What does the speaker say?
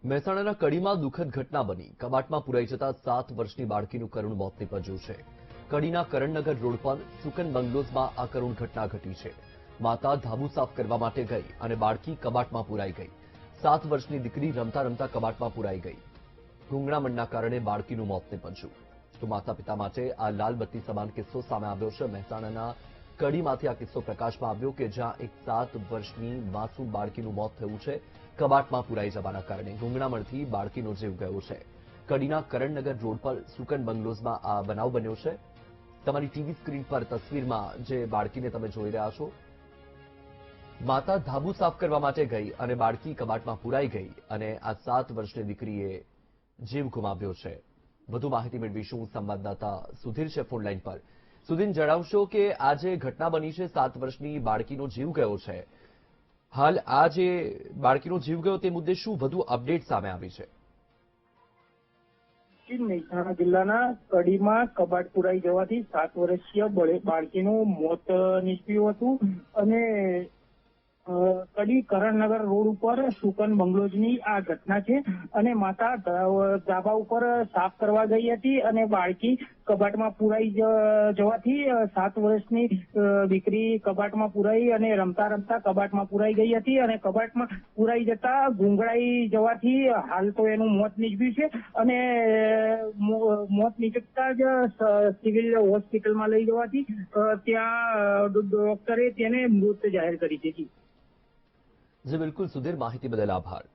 મહેસાણાના કડીમાં દુઃખદ ઘટના બની. કબાટમાં પુરાઈ જતા 7 વર્ષની બાળકીનું કરુણ મોત નીપજ્યું છે. કડીના કરણનગર રોડ પર સુકન બંગલોઝમાં આ કરુણ ઘટના ઘટી છે. માતા ધાબુ સાફ કરવા માટે ગઈ અને બાળકી કબાટમાં પુરાઈ ગઈ. 7 વર્ષની દીકરી રમતા રમતા કબાટમાં પુરાઈ ગઈ. ગૂંગળામણના કારણે બાળકીનું મોત નીપજ્યું. તો માતા પિતા માટે આ લાલ બત્તી સમાન કિસ્સો સામે આવ્યો છે. મહેસાણાના કડીમાંથી આ કિસ્સો પ્રકાશમાં આવ્યો કે જ્યાં એક 7 વર્ષની માસૂમ બાળકીનું મોત થયું છે. કબાટમાં પુરાઈ જવાના કારણે ગૂંગળામણથી બાળકીનો જીવ ગયો છે. કડીના કરણનગર રોડ પર સુકન બંગલોઝમાં આ બનાવ બન્યો છે. તમારી ટીવી સ્ક્રીન પર તસવીરમાં જે બાળકીને તમે જોઈ રહ્યા છો, માતા ધાબુ સાફ કરવા માટે ગઈ અને બાળકી કબાટમાં પુરાઈ ગઈ અને આ 7 વર્ષની દીકરીએ જીવ ગુમાવ્યો છે. વધુ માહિતી મેળવીશું સંવાદદાતા સુધીર છે ફોનલાઈન પર. સુધીર, જણાવશો કે આ જે ઘટના બની છે, 7 વર્ષની બાળકીનો જીવ ગયો છે, હાલ આ જે બાળકીનો જીવ ગયો તે મુદ્દે શું વધુ અપડેટ સામે આવી છે? મહેસાણા જિલ્લાના કડીમાં કબાટ પુરાઈ જવાથી 7 વર્ષીય બાળકીનું મોત નીપજ્યું હતું અને કડી કરણનગર રોડ ઉપર સુકન બંગલોઝની આ ઘટના છે અને માતા ધાબા ઉપર સાફ કરવા ગઈ હતી અને બાળકી કબાટમાં પુરાઈ જવાથી 7 વર્ષની દીકરી કબાટમાં પુરાઈ અને રમતા રમતા કબાટમાં પુરાઈ ગઈ હતી અને કબાટમાં પુરાઈ જતા ગૂંગળાઈ જવાથી હાલ તો એનું મોત નીપજ્યું છે અને મોત નીપજતા જ સિવિલ હોસ્પિટલમાં લઈ જવાથી ત્યાં ડોક્ટરે તેને મૃત જાહેર કરી દીધી. જી બિલકુલ સુધીર, માહિતી બદલ આભાર.